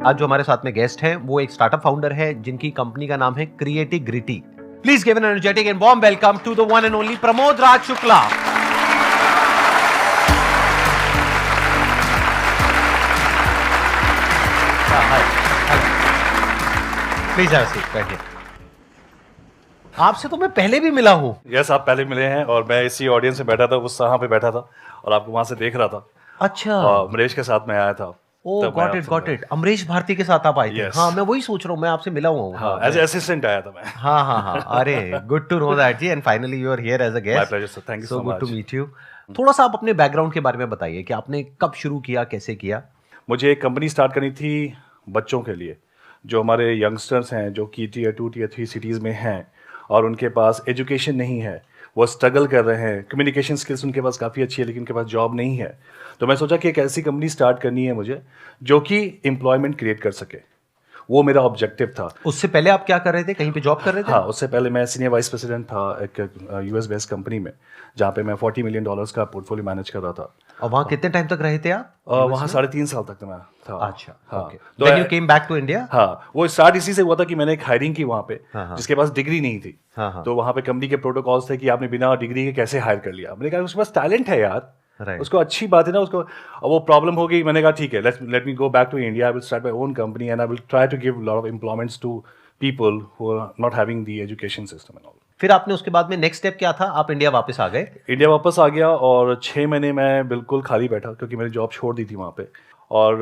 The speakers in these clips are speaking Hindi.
आज जो हमारे साथ में गेस्ट हैं वो एक स्टार्टअप फाउंडर है जिनकी कंपनी का नाम है Creatigrity. Please give an energetic and warm welcome to the one and only Pramod Raj Shukla. Please बैठिए। आपसे तो मैं पहले भी मिला हूं। यस, आप पहले मिले हैं और मैं इसी ऑडियंस में बैठा था, उस यहाँ पे बैठा था और आपको वहां से देख रहा था। अच्छा, अमरीश के साथ मैं आया था। ओह गॉट इट। अमरीश भारती के साथ आप आए थे? Yes. हाँ, मैं वही सोच रहा हूँ, मैं आपसे मिला हुआ हूँ। हाँ, एज असिस्टेंट आया था मैं। हाँ, अरे good to know that ji, and finally you are here as a guest. My pleasure sir, thank you so good much. To meet you. थोड़ा सा आप अपने बैकग्राउंड के बारे में बताइए कि आपने कब शुरू किया, कैसे किया? मुझे एक कंपनी स्टार्ट करनी थी बच्चों के लिए, जो हमारे यंगस्टर्स हैं, जो कि टीयर 2 टीयर 3 सिटीज़ में हैं और उनके पास एजुकेशन नहीं है, वो स्ट्रगल कर रहे हैं। कम्युनिकेशन स्किल्स उनके पास काफ़ी अच्छी है लेकिन उनके पास जॉब नहीं है। तो मैं सोचा कि एक ऐसी कंपनी स्टार्ट करनी है मुझे जो कि एम्प्लॉयमेंट क्रिएट कर सके। वो मेरा ऑब्जेक्टिव था। उससे पहले आप क्या कर रहे थे? कहीं पे जॉब कर रहे थे? हाँ, उससे पहले मैं सीनियर वाइस प्रेसिडेंट था एक यूएस बेस्ड कंपनी में, जहाँ पे मैं $40 मिलियन का पोर्टफोलियो मैनेज कर रहा था। और वहाँ कितने टाइम तक रहे थे आप? वहाँ 3.5 साल तक मैं था। अच्छा, हाँ, ओके। तो then you came back to India? हाँ, वो स्टार्ट इसी से हुआ था कि मैंने एक हायरिंग की वहाँ पे, हाँ। जिसके पास डिग्री नहीं थी। हाँ। तो वहाँ पे कंपनी के प्रोटोकॉल्स थे कि आपने बिना डिग्री के कैसे हायर कर लिया। मैंने कहा उसके पास टैलेंट है यार, उसको अच्छी बात है ना उसको। वो प्रॉब्लम हो गई, मैंने कहा ठीक है, let me go back to India, I will start my own company and I will try to give lot of employments to people who are not having the education system and all. फिर आपने उसके बाद में नेक्स्ट स्टेप क्या था? आप इंडिया वापस आ गए? इंडिया वापस आ गया और 6 महीने मैं बिल्कुल खाली बैठा क्योंकि मैंने जॉब छोड़ दी थी वहाँ पे। और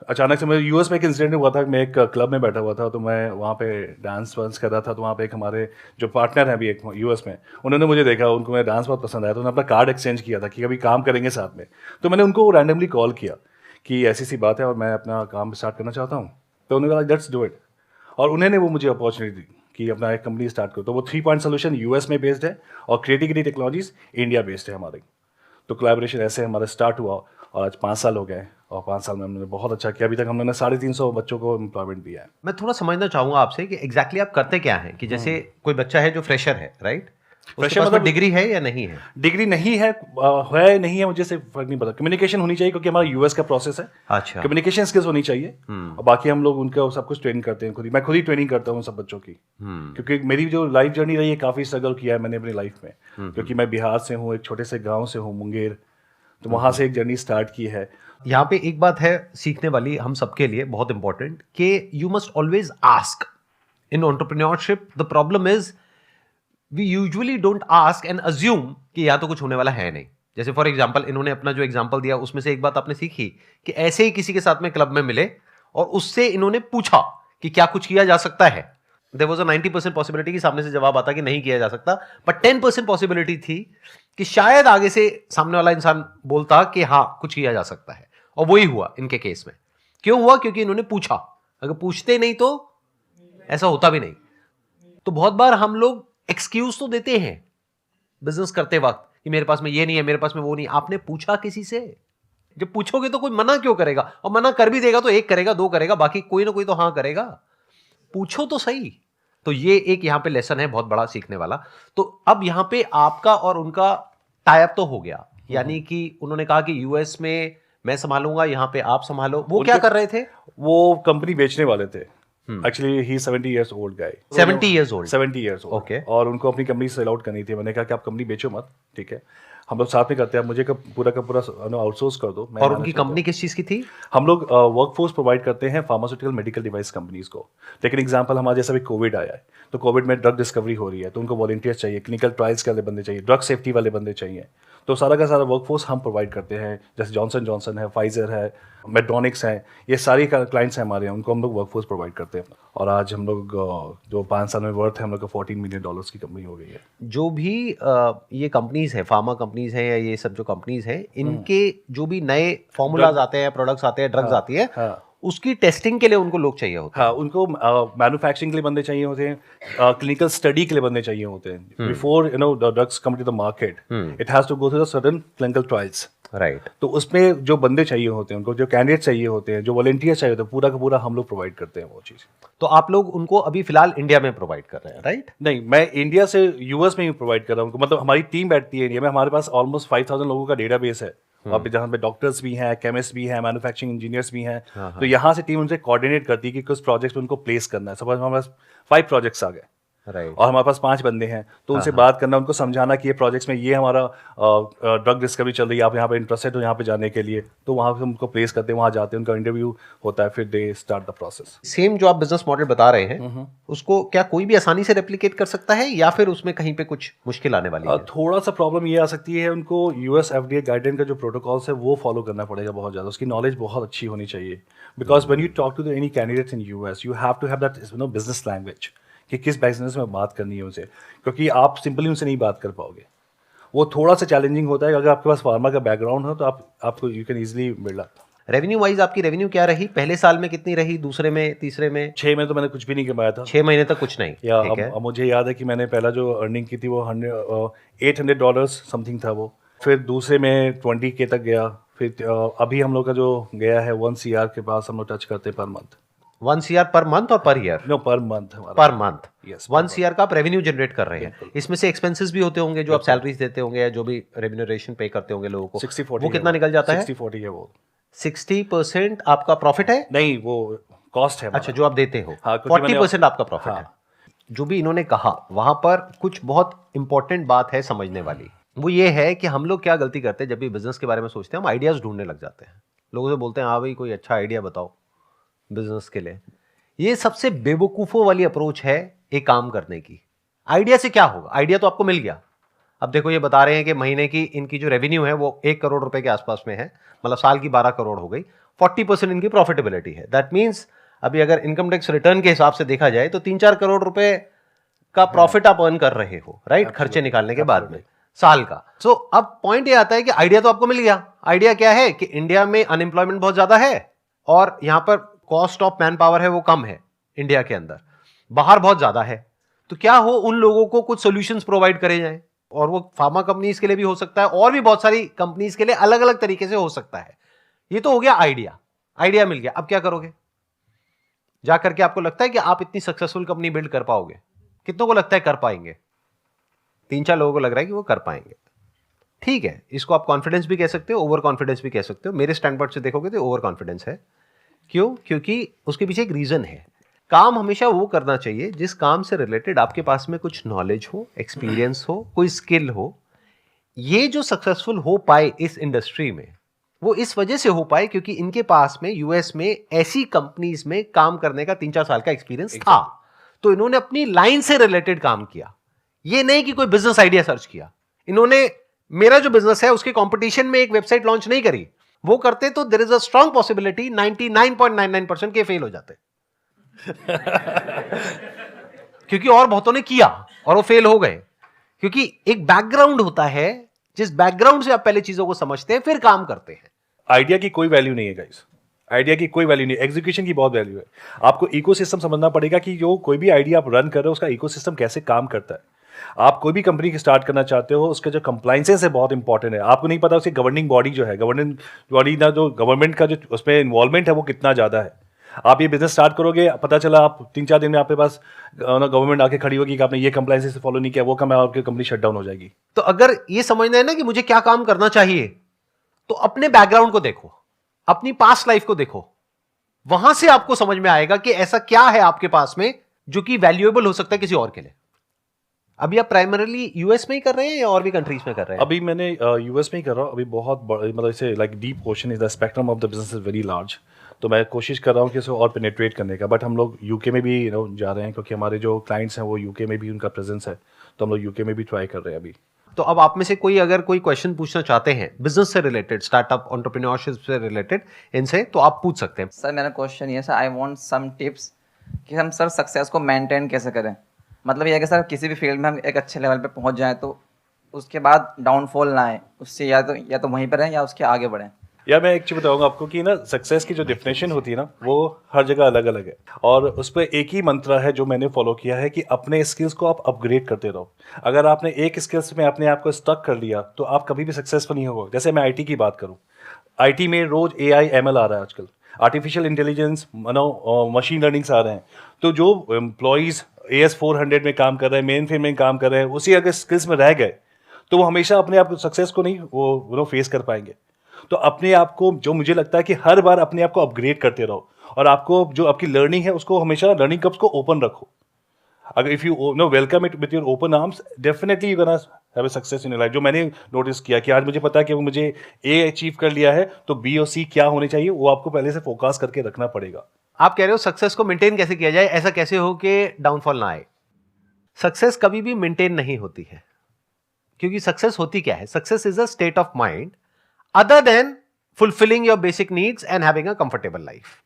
अचानक से मेरे यूएस में एक इंसिडेंट हुआ था। मैं एक क्लब में बैठा हुआ था, तो मैं वहाँ पे डांस वांस कर रहा था। तो वहाँ पे एक हमारे जो पार्टनर हैं अभी एक यूएस में, उन्होंने मुझे देखा, उनको मेरा डांस बहुत पसंद आया, तो उन्होंने अपना कार्ड एक्सचेंज किया था कि कभी काम करेंगे साथ में। तो मैंने उनको रैंडमली कॉल किया कि ऐसी सी बात है और मैं अपना काम स्टार्ट करना चाहता हूँ। तो उन्होंने कहा लेट्स डू इट, और उन्होंने वो मुझे अपॉर्चुनिटी दी कि अपना एक कंपनी स्टार्ट करो। तो वो 3 पॉइंट सोल्यूशन यूएस में बेस्ड है और क्रिएटिग्रिटी टेक्नोलॉजीज इंडिया बेस्ड है हमारी। तो कोलैबोरेशन ऐसे हमारा स्टार्ट हुआ और आज 5 साल हो गए और 5 साल में हमने बहुत अच्छा किया। अभी तक हमने 350 बच्चों को एम्प्लॉयमेंट दिया है। मैं थोड़ा समझना चाहूंगा आपसे कि एग्जैक्टली आप करते क्या हैं? कि जैसे कोई बच्चा है जो फ्रेशर है, राइट? उसके पास डिग्री है या नहीं है? डिग्री नहीं है, नहीं है, मुझे से फर्क नहीं पड़ता। कम्युनिकेशन होनी चाहिए क्योंकि हमारा यूएस का प्रोसेस है। अच्छा, कम्युनिकेशन स्किल्स होनी चाहिए और बाकी हम लोग उनका सब कुछ ट्रेनिंग करते हैं खुद ही। मैं खुद ही ट्रेनिंग करता हूँ सब बच्चों की, क्योंकि मेरी जो लाइफ जर्नी रही है, काफ़ी स्ट्रगल किया है मैंने अपनी लाइफ में। क्योंकि मैं बिहार से हूँ, एक छोटे से गाँव से हूँ, मुंगेर। तो वहाँ से एक जर्नी स्टार्ट की है। यहाँ पे एक बात है सीखने वाली हम सबके लिए बहुत इंपॉर्टेंट, कि you must always ask in entrepreneurship. The problem is we usually don't ask and assume कि यहाँ तो कुछ होने वाला है नहीं। जैसे फॉर एग्जाम्पल, इन्होंने अपना जो एग्जाम्पल दिया उसमें से एक बात आपने सीखी कि ऐसे ही किसी के साथ में क्लब में मिले और उससे इन्होंने पूछा कि क्या कुछ किया जा सकता है। देयर वाज अ 90% पॉसिबिलिटी कि सामने से जवाब आता कि नहीं किया जा सकता, बट 10% पॉसिबिलिटी थी कि शायद आगे से सामने वाला इंसान बोलता कि हाँ कुछ किया जा सकता है। और वही हुआ इनके केस में। क्यों हुआ? क्योंकि इन्होंने पूछा। अगर पूछते नहीं तो ऐसा होता भी नहीं। तो बहुत बार हम लोग एक्सक्यूज तो देते हैं बिजनेस करते वक्त कि मेरे पास में ये नहीं है, मेरे पास में वो नहीं। आपने पूछा किसी से? जब पूछोगे तो कोई मना क्यों करेगा? और मना कर भी देगा तो एक करेगा, 2 करेगा, बाकी कोई ना कोई तो हाँ करेगा। पूछो तो सही। तो ये एक यहां पे लेसन है बहुत बड़ा सीखने वाला। तो अब यहां पे आपका और उनका टाई अप तो हो गया, यानी कि उन्होंने कहा कि यूएस में मैं संभालूंगा, यहां पे आप संभालो। वो क्या कर रहे थे? वो कंपनी बेचने वाले थे। एक्चुअली ही 70 years old guy। 70 years old? 70 years old। Okay। और उनको अपनी कंपनी सेल आउट करनी थी। मैंने कहा कि आप कंपनी बेचो मत, ठीक है, हम लोग साथ में करते हैं, मुझे पूरा का पूरा आउटसोर्स कर दो। और उनकी कंपनी किस चीज की थी? हम लोग वर्कफोर्स प्रोवाइड करते हैं फार्मास्यूटिकल मेडिकल डिवाइस कंपनीज को। लेकिन एग्जांपल हमारे जैसा भी कोविड आया है, तो कोविड में ड्रग डिस्कवरी हो रही है, तो उनको वॉलंटियर्स चाहिए, क्लिनिकल ट्रायल्स वाले बंदे चाहिए, ड्रग सेफ्टी वाले बंदे चाहिए। तो सारा का सारा वर्कफोर्स हम प्रोवाइड करते हैं। जैसे जॉनसन जॉनसन है, फाइजर है, मेडोनिक्स है, ये सारी क्लाइंट्स हैं हमारे, उनको हम लोग वर्कफोर्स प्रोवाइड करते हैं। और आज हम लोग जो 5 साल में वर्थ है हम लोग का $14 मिलियन की कंपनी हो गई है। जो भी ये कंपनीज है, फार्मा कंपनीज हैं या ये सब जो कंपनीज हैं, इनके जो भी नए फॉर्मूलाज आते हैं, प्रोडक्ट्स आते हैं, ड्रग्स आती है, उसकी टेस्टिंग के लिए उनको लोग चाहिए होते हैं। हाँ, उनको मैन्युफैक्चरिंग के लिए बंदे चाहिए होते हैं, क्लिनिकल स्टडी के लिए बंदे चाहिए होते हैं। Before the drugs come to the market, it has to go through the certain clinical trials. Right. तो उसमें जो बंदे चाहिए होते हैं, उनको जो कैंडिडेट चाहिए होते हैं, जो वॉलंटियर्स चाहिए होते हैं, पूरा का पूरा हम लोग प्रोवाइड करते हैं वो चीज़। तो आप लोग उनको अभी फिलहाल इंडिया में प्रोवाइड कर रहे हैं, राइट? नहीं, मैं इंडिया से यूएस में ही प्रोवाइड कर रहा हूँ। मतलब हमारी टीम बैठती है इंडिया में, हमारे पास ऑलमोस्ट 5000 लोगों का डेटाबेस है वहाँ पे जहाँ पे डॉक्टर्स भी हैं, केमिस्ट भी हैं, मैन्युफैक्चरिंग इंजीनियर्स भी हैं, तो यहाँ से टीम उनसे कोऑर्डिनेट करती है कि किस प्रोजेक्ट्स में उनको प्लेस करना है। सपोज हमारे पास 5 प्रोजेक्ट्स आ गए राइट। और हमारे पास 5 बंदे हैं, तो उनसे बात करना, उनको समझाना कि ये प्रोजेक्ट्स में ये हमारा ड्रग डिस्कवरी चल रही है, आप यहाँ पे इंटरेस्टेड हो यहाँ पे जाने के लिए, तो वहाँ पे उनको प्लेस करते हैं, वहाँ जाते हैं, उनका इंटरव्यू होता है, फिर they start the process. Same जो आप बिजनेस मॉडल बता रहे हैं उसको क्या कोई भी आसानी से रेप्लिकेट कर सकता है या फिर उसमें कहीं पे कुछ मुश्किल आने वाली है? थोड़ा सा प्रॉब्लम ये आ सकती है, उनको यूएस एफडीए गाइडलाइन का जो प्रोटोकॉल्स है वो फॉलो करना पड़ेगा बहुत ज़्यादा, उसकी नॉलेज बहुत अच्छी होनी चाहिए। Because when you talk to any candidates in US, you have to have that business language कि किस बिजनेस में बात करनी है उनसे, क्योंकि आप सिंपली उनसे नहीं बात कर पाओगे। वो थोड़ा सा चैलेंजिंग होता है। अगर आपके पास फार्मा का बैकग्राउंड हो तो आपको you can easily build up. Revenue wise आपकी रेवेन्यू क्या रही? पहले साल में कितनी रही, दूसरे में, तीसरे में? 6 में तो मैंने कुछ भी नहीं कमाया था। 6 महीने तक कुछ नहीं? या ठीक है। अब मुझे याद है कि मैंने पहला जो अर्निंग की थी वो $800 समथिंग था वो। फिर दूसरे में 20K तक गया। फिर अभी हम लोग का जो गया है 1 CR के पास हम लोग टच करते per month. 1 CR per month और per year? No, per month हमारा। Per month? Yes, 1 CR का आप रेवेन्यू जनरेट कर रहे हैं। इसमें से एक्सपेंसेस भी होते होंगे जो आप सैलरीज देते होंगे या जो भी रेम्यूनरेशन पे करते होंगे लोगों को, 60-40 वो कितना निकल जाता है? 60-40 है वो। 60% आपका प्रॉफिट है? नहीं, वो कॉस्ट है। अच्छा, जो आप देते हो। हाँ, क्योंकि 40% आपका प्रॉफिट हाँ। है। जो भी इन्होंने कहा वहां पर कुछ बहुत इंपॉर्टेंट बात है समझने वाली। वो ये है कि हम लोग क्या गलती करते हैं जब भी बिजनेस के बारे में सोचते हैं, हम आइडियाज ढूंढने लग जाते हैं। लोगों से बोलते हैं हाँ भाई कोई अच्छा आइडिया बताओ बिजनेस के लिए। ये सबसे बेवकूफों वाली अप्रोच है एक काम करने की। आइडिया से क्या होगा? आइडिया तो आपको मिल गया। अब देखो ये बता रहे हैं कि महीने की इनकी जो रेवेन्यू है वो 1 करोड़ रुपए के आसपास में है, मतलब साल की 12 करोड़ हो गई। 40% इनकी प्रॉफिटेबिलिटी है। दैट मीन्स अभी अगर इनकम टैक्स रिटर्न के हिसाब से देखा जाए तो 3-4 करोड़ रुपए का प्रॉफिट आप अर्न कर रहे हो, राइट? खर्चे निकालने के बाद में साल का। सो अब पॉइंट ये आता है कि आइडिया तो आपको मिल गया। आइडिया क्या है कि इंडिया में अनएम्प्लॉयमेंट बहुत ज्यादा है और यहां पर कॉस्ट ऑफ मैन पावर है वो कम है इंडिया के अंदर, बाहर बहुत ज्यादा है। तो क्या हो उन लोगों को कुछ सॉल्यूशंस प्रोवाइड करे जाएं, और वो फार्मा कंपनीज के लिए भी हो सकता है और भी बहुत सारी कंपनीज के लिए अलग अलग तरीके से हो सकता है। ये तो हो गया आइडिया। आइडिया मिल गया, अब क्या करोगे? जाकर के आपको लगता है कि आप इतनी सक्सेसफुल कंपनी बिल्ड कर पाओगे? कितनों को लगता है कर पाएंगे? 3-4 लोगों को लग रहा है कि वो कर पाएंगे। ठीक है, इसको आप कॉन्फिडेंस भी कह सकते हो, ओवर कॉन्फिडेंस भी कह सकते हो। मेरे स्टैंड पॉइंट से देखोगे तो ओवर कॉन्फिडेंस है। क्यों? क्योंकि उसके पीछे एक रीजन है। काम हमेशा वो करना चाहिए जिस काम से रिलेटेड आपके पास में कुछ नॉलेज हो, एक्सपीरियंस हो, कोई स्किल हो। ये जो सक्सेसफुल हो पाए इस इंडस्ट्री में, वो इस वजह से हो पाए क्योंकि इनके पास में यूएस में ऐसी कंपनीज में काम करने का 3-4 साल का एक्सपीरियंस था। तो इन्होंने अपनी लाइन से रिलेटेड काम किया। ये नहीं कि कोई बिजनेस आइडिया सर्च किया। इन्होंने मेरा जो बिजनेस है उसके कंपटीशन में एक वेबसाइट लॉन्च नहीं करी। वो करते तो there is a strong possibility 99.99% के फेल हो जाते। क्योंकि और बहुतों ने किया और वो फेल हो गए। क्योंकि एक बैकग्राउंड होता है, जिस बैकग्राउंड से आप पहले चीजों को समझते हैं फिर काम करते हैं। आइडिया की कोई वैल्यू नहीं है गाइस। आइडिया की कोई वैल्यू नहीं, एग्जीक्यूशन की बहुत वैल्यू है। आपको इकोसिस्टम समझना पड़ेगा कि जो कोई भी आइडिया आप रन कर रहे हो उसका इकोसिस्टम कैसे काम करता है। आप कोई भी कंपनी की स्टार्ट करना चाहते हो, उसके जो कंप्लाइंसेस है बहुत इंपॉर्टेंट है। आपको नहीं पता उसकी गवर्निंग बॉडी जो है, गवर्निंग बॉडी ना, जो गवर्नमेंट का जो उसमें इन्वॉल्वमेंट है वो कितना ज़्यादा है। आप ये बिजनेस स्टार्ट करोगे, पता चला आप 3-4 दिन में आपके पास गवर्नमेंट आके खड़ी होगी कि आपने ये कंप्लाइंसेस फॉलो नहीं किया, वो काम आपकी कंपनी शट डाउन हो जाएगी। तो अगर ये समझना है ना कि मुझे क्या काम करना चाहिए, तो अपने बैकग्राउंड को देखो, अपनी पास्ट लाइफ को देखो। वहां से आपको समझ में आएगा कि ऐसा क्या है आपके पास में जो कि वैल्यूएबल हो सकता है किसी और के लिए। अभी आप प्राइमरीली यूएस में ही कर रहे हैं या और भी कंट्रीज में कर रहे हैं? अभी मैंने यूएस में ही कर रहा हूँ। अभी बहुत मतलब इसे like deep question is the spectrum of the business is very large. तो मैं कोशिश कर रहा हूँ कि इसे और पेनिट्रेट करने का। बट हम लोग यूके में भी जा रहे हैं क्योंकि हमारे जो क्लाइंट्स हैं वो यूके में भी उनका प्रेजेंस है, तो हम लोग यूके में भी ट्राई कर रहे हैं अभी। तो अब आप में से कोई अगर कोई क्वेश्चन पूछना चाहते हैं बिजनेस से रिलेटेड, स्टार्टअप एंटरप्रेन्योरशिप से रिलेटेड इनसे, तो आप पूछ सकते हैं। सर मेरा क्वेश्चन ये sir, I want some tips कि हम सर सक्सेस को मेंटेन कैसे करें। मतलब ये है कि सर किसी भी फील्ड में हम एक अच्छे लेवल पे पहुंच जाएं तो उसके बाद डाउनफॉल ना आए, उससे या तो वहीं पर रहें या उसके आगे बढ़ें। यार मैं एक चीज़ बताऊंगा आपको कि ना सक्सेस की जो डेफिनेशन होती है ना वो हर जगह अलग अलग है, और उस पर एक ही मंत्र है जो मैंने फॉलो किया है कि अपने स्किल्स को आप अपग्रेड करते रहो। अगर आपने एक स्किल्स में अपने आप को स्टक कर लिया तो आप कभी भी सक्सेसफुल नहीं होगा। जैसे मैं आईटी की बात करूँ, आईटी में रोज AI ML आ रहा है आजकल, आर्टिफिशियल इंटेलिजेंस, मशीन लर्निंग्स आ रहे हैं। तो जो एम्प्लॉयज़ AS400 में काम कर रहे हैं, मेन फ्रेम में काम कर रहे हैं, उसी अगर स्किल्स में रह गए तो वो हमेशा अपने आप सक्सेस को नहीं वो फेस कर पाएंगे। तो अपने आप को, जो मुझे लगता है कि हर बार अपने आप को अपग्रेड करते रहो, और आपको जो आपकी लर्निंग है उसको हमेशा लर्निंग कप्स को ओपन रखो. अगर if you know welcome it with your open arms, definitely you gonna have a success in your life. जो मैंने नोटिस किया कि आज मुझे पता है कि मुझे ए अचीव कर लिया है, तो बी और सी क्या होने चाहिए वो आपको पहले से फोकस करके रखना पड़ेगा. आप कह रहे हो सक्सेस को मेंटेन कैसे किया जाए, ऐसा कैसे हो कि डाउनफॉल ना आए. सक्सेस कभी भी मेंटेन नहीं होती है, क्योंकि सक्सेस होती क्या है? Success is a state of mind other than fulfilling your basic needs and having a comfortable life.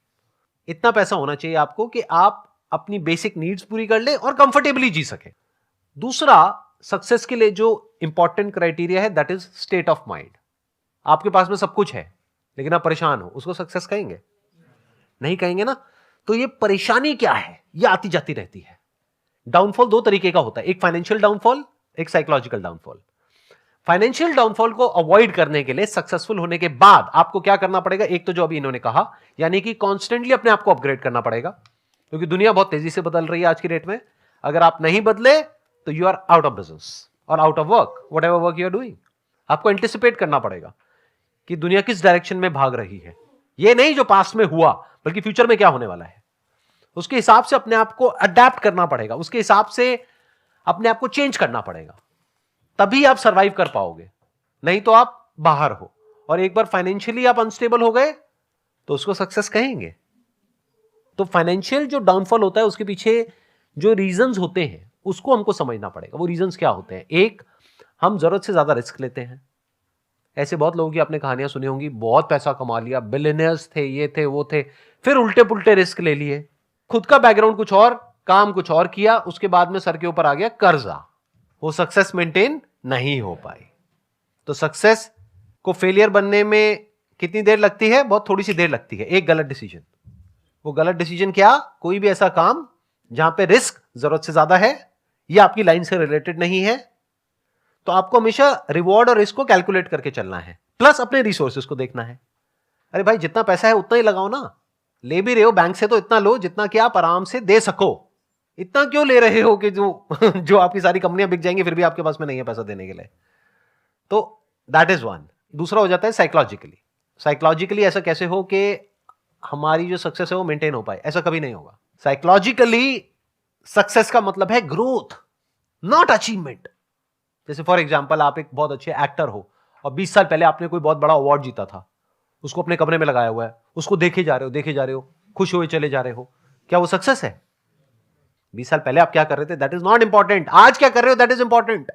इतना पैसा होना चाहिए आपको कि आप अपनी बेसिक नीड्स पूरी कर ले और कंफर्टेबली जी सके. दूसरा, सक्सेस के लिए जो इंपॉर्टेंट क्राइटेरिया है that is state of mind. आपके पास में सब कुछ है लेकिन आप परेशान हो, उसको सक्सेस कहेंगे? नहीं कहेंगे ना. तो ये परेशानी क्या है, ये आती जाती रहती है. डाउनफॉल दो तरीके का होता है, एक फाइनेंशियल डाउनफॉल, एक साइकोलॉजिकल डाउनफॉल. फाइनेंशियल डाउनफॉल को अवॉइड करने के लिए सक्सेसफुल होने के बाद आपको क्या करना पड़ेगा? एक तो जो अभी इन्होंने कहा, यानी कि कॉन्स्टेंटली अपने आप को अपग्रेड करना पड़ेगा, क्योंकि दुनिया बहुत तेजी से बदल रही है आज की डेट में. अगर आप नहीं बदले तो you are out of business और out of work, whatever work you are doing. आपको एंटिसिपेट करना पड़ेगा कि दुनिया किस डायरेक्शन में भाग रही है. ये नहीं जो पास्ट में हुआ, बल्कि फ्यूचर में क्या होने वाला है. उसके हिसाब से अपने आप को अडेप्ट करना पड़ेगा, उसके हिसाब से अपने आप को चेंज करना पड़ेगा, तभी आप सरवाइव कर पाओगे. नहीं तो आप बाहर हो, और एक बार फाइनेंशियली आप अनस्टेबल हो गए तो उसको सक्सेस कहेंगे. तो फाइनेंशियल जो डाउनफॉल होता है उसके पीछे जो रीजंस होते हैं उसको हमको समझना पड़ेगा. वो रीजंस क्या होते हैं? एक, हम जरूरत से ज्यादा रिस्क लेते हैं. ऐसे बहुत लोगों की आपने कहानियां सुनी होंगी, बहुत पैसा कमा लिया, बिलियनियर्स थे, ये थे, वो थे, फिर उल्टे पुल्टे रिस्क ले लिए, खुद का बैकग्राउंड कुछ और, काम कुछ और किया, उसके बाद में सर के ऊपर आ गया कर्जा. वो सक्सेस मेंटेन नहीं हो पाई. तो सक्सेस को फेलियर बनने में कितनी देर लगती है? बहुत थोड़ी सी देर लगती है. एक गलत डिसीजन. वो गलत डिसीजन क्या? कोई भी ऐसा काम जहां पे रिस्क जरूरत से ज्यादा है या आपकी लाइन से रिलेटेड नहीं है, तो आपको हमेशा रिवॉर्ड और रिस्क को कैलकुलेट करके चलना है, प्लस अपने रिसोर्सेज को देखना है. अरे भाई, जितना पैसा है उतना ही लगाओ ना. ले भी रहे हो बैंक से तो इतना लो जितना कि आप आराम से दे सको. इतना क्यों ले रहे हो कि जो आपकी सारी कंपनियां बिक जाएंगी, फिर भी आपके पास में नहीं है पैसा देने के लिए. तो दैट इज वन. दूसरा हो जाता है साइकोलॉजिकली. साइकोलॉजिकली ऐसा कैसे हो कि हमारी जो सक्सेस है वो मेंटेन हो पाए? ऐसा कभी नहीं होगा. साइकोलॉजिकली सक्सेस का मतलब है ग्रोथ, नॉट अचीवमेंट. जैसे फॉर एग्जाम्पल, आप एक बहुत अच्छे एक्टर हो और 20 साल पहले आपने कोई बहुत बड़ा अवार्ड जीता था, उसको अपने कमरे में लगाया हुआ है, उसको देखे जा रहे हो, खुश हुए चले जा रहे हो. क्या वो सक्सेस है? 20 साल पहले आप क्या कर रहे थे दैट इज नॉट इंपॉर्टेंट. आज क्या कर रहे हो दैट इज इंपॉर्टेंट.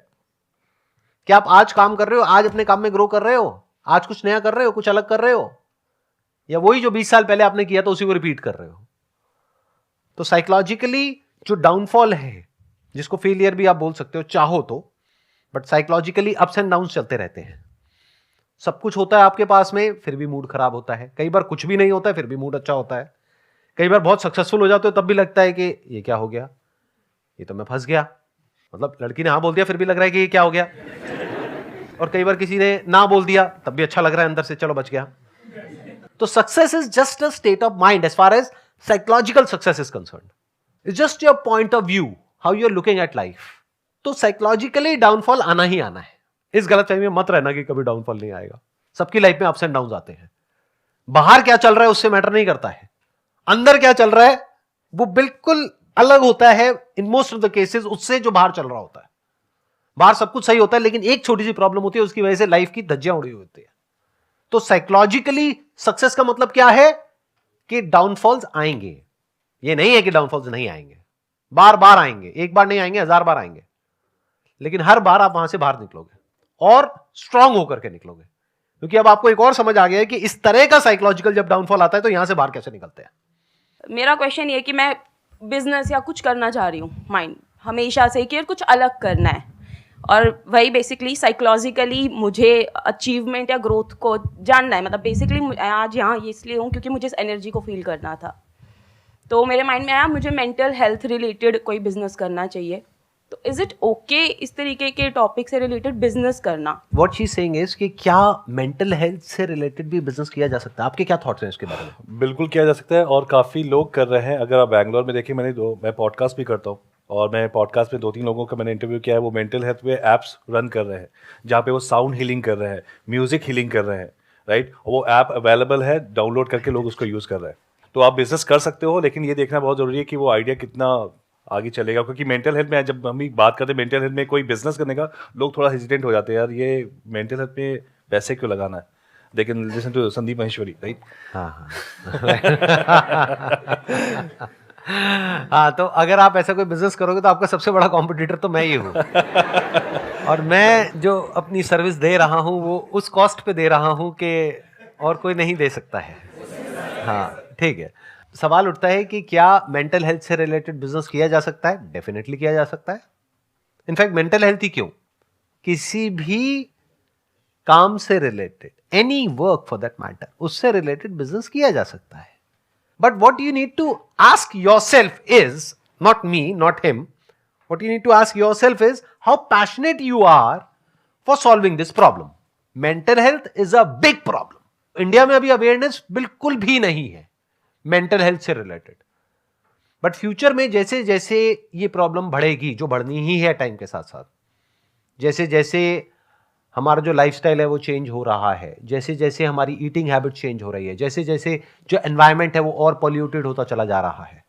क्या आप आज काम कर रहे हो, आज अपने काम में ग्रो कर रहे हो, आज कुछ नया कर रहे हो, कुछ अलग कर रहे हो, या वही जो 20 साल पहले आपने किया था उसी को रिपीट कर रहे हो? तो साइकोलॉजिकली जो डाउनफॉल है, जिसको फेलियर भी आप बोल सकते हो चाहो तो, but psychologically ups and downs चलते रहते हैं. सब कुछ होता है आपके पास में, फिर भी मूड खराब होता है. कई बार कुछ भी नहीं होता है, फिर भी मूड अच्छा होता है. कई बार बहुत सक्सेसफुल हो जाते हो, तब भी लगता है कि ये क्या हो गया, ये तो मैं फंस गया. मतलब लड़की ने हाँ बोल दिया, फिर भी लग रहा है कि ये क्या हो गया. और कई बार किसी ने ना बोल दिया, तब भी अच्छा लग रहा है अंदर से, चलो बच गया. तो success is just a state of mind as far as psychological success is concerned. It's just your point of view, how you are looking at life. तो साइकोलॉजिकली डाउनफॉल आना ही आना है. इस गलतफहमी में मत रहना कि कभी डाउनफॉल नहीं आएगा. सबकी लाइफ में अप्स एंड डाउन्स आते हैं. बाहर क्या चल रहा है उससे मैटर नहीं करता है, अंदर क्या चल रहा है वो बिल्कुल अलग होता है in most of the cases उससे जो बाहर चल रहा होता है. बाहर सब कुछ सही होता है, लेकिन एक छोटी सी प्रॉब्लम होती है, उसकी वजह से लाइफ की धज्जियां उड़ी होती है. तो साइकोलॉजिकली सक्सेस का मतलब क्या है कि डाउनफॉल्स आएंगे. ये नहीं है कि डाउनफॉल्स नहीं आएंगे, बार बार आएंगे. एक बार नहीं आएंगे, 1000 बार आएंगे, लेकिन हर बार आप वहां से बाहर निकलोगे और स्ट्रांग होकर के निकलोगे. क्योंकि अब आपको एक और समझ आ गया है कि इस तरह का साइकोलॉजिकल जब डाउनफॉल आता है तो यहां से बाहर कैसे निकलते हैं. मेरा क्वेश्चन ये कि मैं बिजनेस या कुछ करना चाह रही हूँ, माइंड हमेशा से कि कुछ अलग करना है, और वही बेसिकली साइकोलॉजिकली मुझे अचीवमेंट या ग्रोथ को जानना है. मतलब बेसिकली आज यहाँ ये इसलिए हूँ क्योंकि मुझे इस एनर्जी को फील करना था. तो मेरे माइंड में आया मुझे मेंटल हेल्थ रिलेटेड कोई बिजनेस करना चाहिए. तो इज इट ओके इस तरीके के टॉपिक से रिलेटेड बिजनेस करना? What she is saying is कि क्या मेंटल हेल्थ से रिलेटेड भी बिजनेस किया जा सकता है? आपके क्या थॉट्स हैं इसके बारे में? बिल्कुल किया जा सकता है, और काफ़ी लोग कर रहे हैं. अगर आप बैंगलोर में देखिए, मैं पॉडकास्ट भी करता हूँ, और मैं पॉडकास्ट पे 2-3 लोगों का मैंने इंटरव्यू किया है. वो मेंटल हेल्थ पे एप्स रन कर रहे हैं, जहाँ पे वो साउंड हीलिंग कर रहे हैं, म्यूज़िक हीलिंग कर रहे हैं. राइट, वो ऐप अवेलेबल है, डाउनलोड करके लोग उसको यूज़ कर रहे हैं। तो आप बिजनेस कर सकते हो, लेकिन ये देखना बहुत ज़रूरी है कि वो आइडिया कितना आगे चलेगा, क्योंकि मेंटल हेल्थ में जब हम बात करते हैं मेंटल हेल्थ में कोई बिजनेस करने का, लोग थोड़ा हेजिटेंट हो जाते हैं, यार ये मेंटल हेल्थ में पैसे क्यों लगाना है। लेकिन listen to Sandeep Maheshwari, right. हाँ हाँ, तो अगर आप ऐसा कोई बिजनेस करोगे तो आपका सबसे बड़ा कॉम्पिटिटर तो मैं ही हूँ। और मैं जो अपनी सर्विस दे रहा हूँ वो उस कॉस्ट पे दे रहा हूँ कि और कोई नहीं दे सकता है। हाँ, ठीक है। सवाल उठता है कि क्या मेंटल हेल्थ से रिलेटेड बिजनेस किया जा सकता है? डेफिनेटली किया जा सकता है। इनफैक्ट मेंटल हेल्थ ही क्यों, किसी भी काम से related, any work for that matter, उससे रिलेटेड बिजनेस किया जा सकता है। But what you need to ask yourself is, not me, not him, what you need to ask yourself is how passionate you are for solving this problem. Mental health is a big problem. India में अभी अवेयरनेस बिल्कुल भी नहीं है मेंटल हेल्थ से रिलेटेड। बट फ्यूचर में जैसे जैसे ये प्रॉब्लम बढ़ेगी, जो बढ़नी ही है टाइम के साथ साथ, जैसे जैसे हमारा जो लाइफस्टाइल है वो चेंज हो रहा है, जैसे जैसे हमारी ईटिंग हैबिट चेंज हो रही है, जैसे जैसे जो एनवायरनमेंट है वो और पॉल्यूटेड होता चला जा रहा है,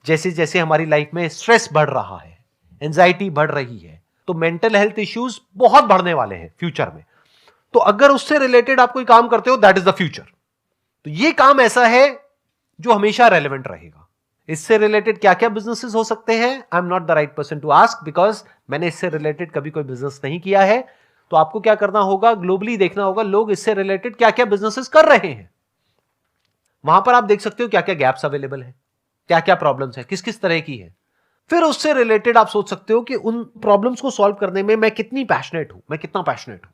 जैसे जैसे हमारी लाइफ में स्ट्रेस बढ़ रहा है, एंजाइटी बढ़ रही है, तो मेंटल हेल्थ इश्यूज बहुत बढ़ने वाले हैं फ्यूचर में। तो अगर उससे रिलेटेड आप कोई काम करते हो, दैट इज द फ्यूचर। तो ये काम ऐसा है जो हमेशा रेलेवेंट रहेगा। इससे रिलेटेड क्या क्या बिजनेसेस हो सकते हैं, I am not the right person to ask, because मैंने इससे रिलेटेड कभी कोई बिजनेस नहीं किया है। तो आपको क्या करना होगा, ग्लोबली देखना होगा लोग इससे रिलेटेड क्या क्या बिजनेसेस कर रहे हैं। वहां पर आप देख सकते हो क्या क्या गैप्स अवेलेबल है, क्या क्या प्रॉब्लम्स है, किस किस तरह की है। फिर उससे रिलेटेड आप सोच सकते हो कि उन प्रॉब्लम्स को सॉल्व करने में मैं कितनी पैशनेट हूं, मैं कितना पैशनेट हूं।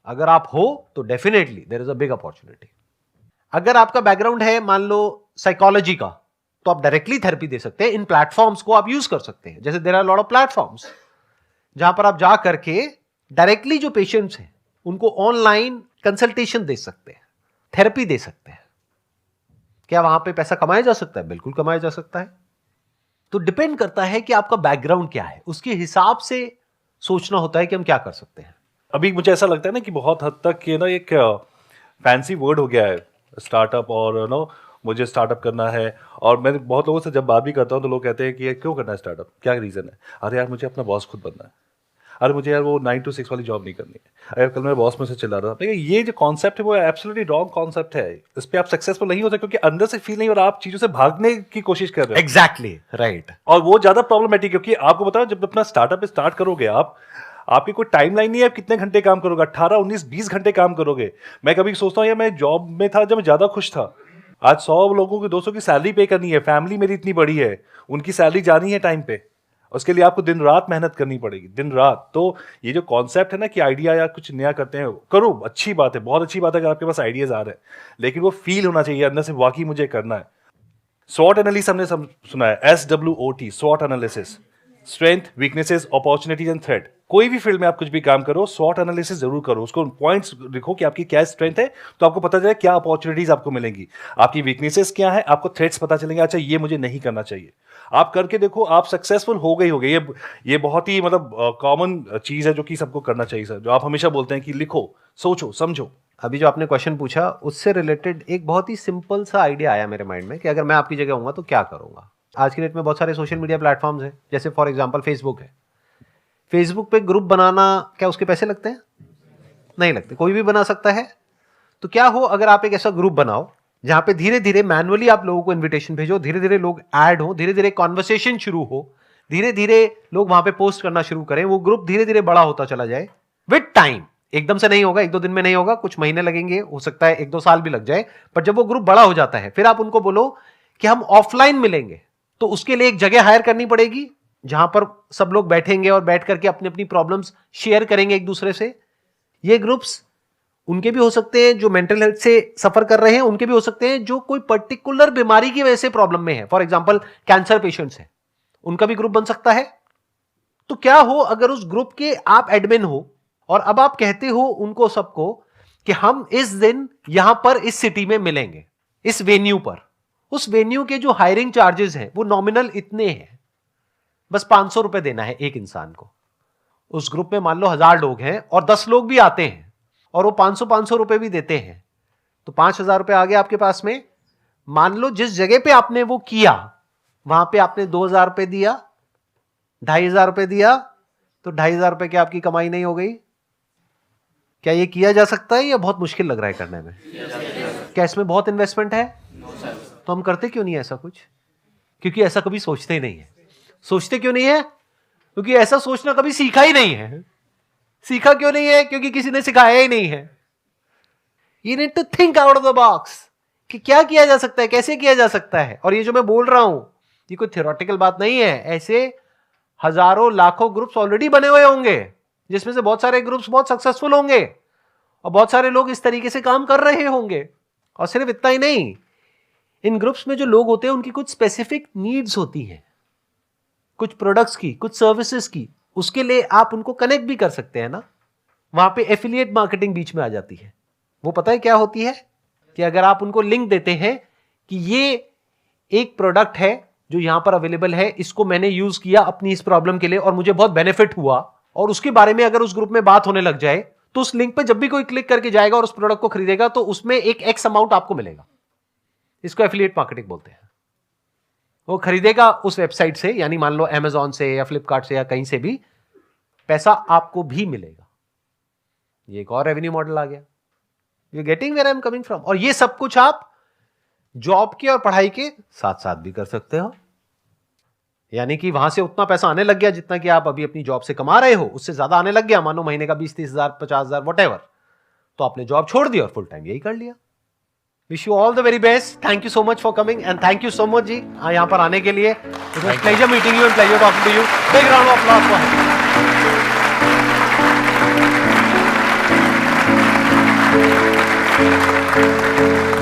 अगर आप हो तो definitely there is a big opportunity. अगर आपका बैकग्राउंड है मान लो साइकोलॉजी का, तो आप डायरेक्टली थेरेपी दे सकते हैं। इन प्लेटफॉर्म्स को आप यूज कर सकते हैं। जैसे there are lot of platforms जहां पर आप जा करके डायरेक्टली जो पेशेंट्स हैं उनको ऑनलाइन कंसल्टेशन दे सकते हैं, थेरेपी दे सकते हैं। क्या वहां पे पैसा कमाया जा सकता है? बिल्कुल कमाया जा सकता है। तो डिपेंड करता है कि आपका बैकग्राउंड क्या है, उसके हिसाब से सोचना होता है कि हम क्या कर सकते हैं। अभी मुझे ऐसा लगता है ना कि बहुत हद तक ये ना एक फैंसी वर्ड हो गया है स्टार्टअप, और नो मुझे स्टार्टअप करना है। और मैं बहुत लोगों से जब बात भी करता हूँ तो लोग कहते हैं कि ये क्यों करना है स्टार्टअप, क्या रीज़न है? अरे यार मुझे अपना बॉस खुद बनना है, अरे मुझे यार वो 9 to 6 वाली जॉब नहीं करनी है, अरे कल मेरे बॉस में से चिल्ला रहा था। ये जो कॉन्सेप्ट है वो एब्सोल्युटली रॉन्ग कॉन्सेप्ट है। इस पर आप सक्सेसफुल नहीं होते क्योंकि अंदर से फील नहीं हो रहा, आप चीज़ों से भागने की कोशिश कर रहे हो। Exactly right. और वो ज़्यादा प्रॉब्लमेटिक, क्योंकि आपको बताओ जब अपना स्टार्टअप स्टार्ट करोगे आप, आपकी कोई टाइमलाइन नहीं है, आप कितने घंटे काम करोगे, 18, 19, 20 घंटे काम करोगे। मैं कभी सोचता हूँ यार मैं जॉब में था जब मैं ज़्यादा खुश था, आज 100 लोगों की 200 की सैलरी पे करनी है, फैमिली मेरी इतनी बड़ी है, उनकी सैलरी जानी है टाइम पे, उसके लिए आपको दिन रात मेहनत करनी पड़ेगी, दिन रात। तो ये जो कॉन्सेप्ट है ना कि आइडिया या कुछ नया करते हैं, करो, अच्छी बात है, बहुत अच्छी बात है अगर आपके पास आइडियाज आ रहे हैं, लेकिन वो फील होना चाहिए अंदर से, वाकई मुझे करना है। SWOT एनालिसिस हमने सुना है, SWOT, SWOT analysis, strength, weaknesses, opportunities and threat. कोई भी फील्ड में आप कुछ भी काम करो, SWOT एनालिसिस जरूर करो, उसको पॉइंट्स लिखो कि आपकी क्या स्ट्रेंथ है, तो आपको पता चले क्या अपॉर्चुनिटीज आपको मिलेंगी, आपकी वीकनेसेस क्या है, आपको थ्रेट्स पता चलेंगे, अच्छा ये मुझे नहीं करना चाहिए। आप करके देखो, आप सक्सेसफुल हो गए। ये बहुत ही मतलब कॉमन चीज है जो कि सबको करना चाहिए सर, जो आप हमेशा बोलते हैं कि लिखो, सोचो, समझो। अभी जो आपने क्वेश्चन पूछा उससे रिलेटेड एक बहुत ही सिंपल सा आइडिया आया मेरे माइंड में कि अगर मैं आपकी जगह होऊंगा तो क्या करूंगा। आज की डेट में बहुत सारे सोशल मीडिया प्लेटफॉर्म्स हैं, जैसे फॉर एग्जांपल फेसबुक है। फेसबुक पे ग्रुप बनाना, क्या उसके पैसे लगते हैं? नहीं लगते, कोई भी बना सकता है। तो क्या हो अगर आप एक ऐसा ग्रुप बनाओ जहां पे धीरे धीरे मैनुअली आप लोगों को इन्विटेशन भेजो, धीरे धीरे लोग ऐड हो, धीरे धीरे कॉन्वर्सेशन शुरू हो, धीरे धीरे लोग वहां पे पोस्ट करना शुरू करें, वो ग्रुप धीरे धीरे बड़ा होता चला जाए विद टाइम। एकदम से नहीं होगा, 1-2 दिन में नहीं होगा, कुछ महीने लगेंगे, हो सकता है 1-2 साल भी लग जाए। पर जब वो ग्रुप बड़ा हो जाता है फिर आप उनको बोलो कि हम ऑफलाइन मिलेंगे, तो उसके लिए एक जगह हायर करनी पड़ेगी जहां पर सब लोग बैठेंगे और बैठ करके अपनी अपनी प्रॉब्लम्स शेयर करेंगे एक दूसरे से। ये ग्रुप्स उनके भी हो सकते हैं जो मेंटल हेल्थ से सफर कर रहे हैं, उनके भी हो सकते हैं जो कोई पर्टिकुलर बीमारी की वजह से प्रॉब्लम में है, फॉर एग्जांपल कैंसर पेशेंट्स हैं, उनका भी ग्रुप बन सकता है। तो क्या हो अगर उस ग्रुप के आप एडमिन हो और अब आप कहते हो उनको सबको कि हम इस दिन यहां पर इस सिटी में मिलेंगे, इस वेन्यू पर। उस वेन्यू के जो हायरिंग चार्जेस हैं वो नॉमिनल इतने हैं, बस 500 रुपए देना है एक इंसान को। उस ग्रुप में मान लो 1000 लोग हैं और 10 लोग भी आते हैं और वो 500 रुपए भी देते हैं, तो 5,000 रुपए आ गए आपके पास में। मान लो जिस जगह पे आपने वो किया वहां पे आपने 2,000 रुपए दिया, 2,500 रुपए दिया, तो 2,500 रुपए की आपकी कमाई नहीं हो गई? क्या ये किया जा सकता है या बहुत मुश्किल लग रहा है करने में? क्या इसमें बहुत इन्वेस्टमेंट है? तो हम करते क्यों नहीं ऐसा कुछ? क्योंकि ऐसा कभी सोचते ही नहीं है। सोचते क्यों नहीं है? क्योंकि ऐसा सोचना कभी सीखा ही नहीं है। सीखा क्यों नहीं है? क्योंकि किसी ने सिखाया ही नहीं है। You need to think out of the box कि क्या किया जा सकता है, कैसे किया जा सकता है। और ये जो मैं बोल रहा हूं ये कोई थियोरेटिकल बात नहीं है। ऐसे हजारों लाखों ग्रुप्स ऑलरेडी बने हुए होंगे जिसमें से बहुत सारे ग्रुप्स बहुत सक्सेसफुल होंगे और बहुत सारे लोग इस तरीके से काम कर रहे होंगे। और सिर्फ इतना ही नहीं, इन ग्रुप्स में जो लोग होते हैं उनकी कुछ स्पेसिफिक नीड्स होती हैं, कुछ प्रोडक्ट्स की, कुछ सर्विसेज की। उसके लिए आप उनको कनेक्ट भी कर सकते हैं ना। वहां पे एफिलिएट मार्केटिंग बीच में आ जाती है। वो पता है क्या होती है कि अगर आप उनको लिंक देते हैं कि ये एक प्रोडक्ट है जो यहां पर अवेलेबल है, इसको मैंने यूज किया अपनी इस प्रॉब्लम के लिए और मुझे बहुत बेनिफिट हुआ, और उसके बारे में अगर उस ग्रुप में बात होने लग जाए तो उस लिंक पे जब भी कोई क्लिक करके जाएगा और उस प्रोडक्ट को खरीदेगा तो उसमें एक एक्स अमाउंट आपको मिलेगा। इसको एफिलिएट मार्केटिंग बोलते हैं। वो खरीदेगा उस वेबसाइट से, यानी मान लो अमेजॉन से या फ्लिपकार्ट से या कहीं से भी, पैसा आपको भी मिलेगा। ये एक और रेवेन्यू मॉडल आ गया। You getting where I am coming from. और ये सब कुछ आप जॉब के और पढ़ाई के साथ साथ भी कर सकते हो। यानी कि वहां से उतना पैसा आने लग गया जितना कि आप अभी अपनी जॉब से कमा रहे हो, उससे ज्यादा आने लग गया, मानो महीने का 20-30 हजार, 50 हजार, वट तो आपने जॉब छोड़ दी और फुल टाइम यही कर लिया। Wish you all the very best. Thank you so much for coming and thank you so much जी यहां पर आने के लिए। It was pleasure meeting you and pleasure talking to you. Big round of applause for him.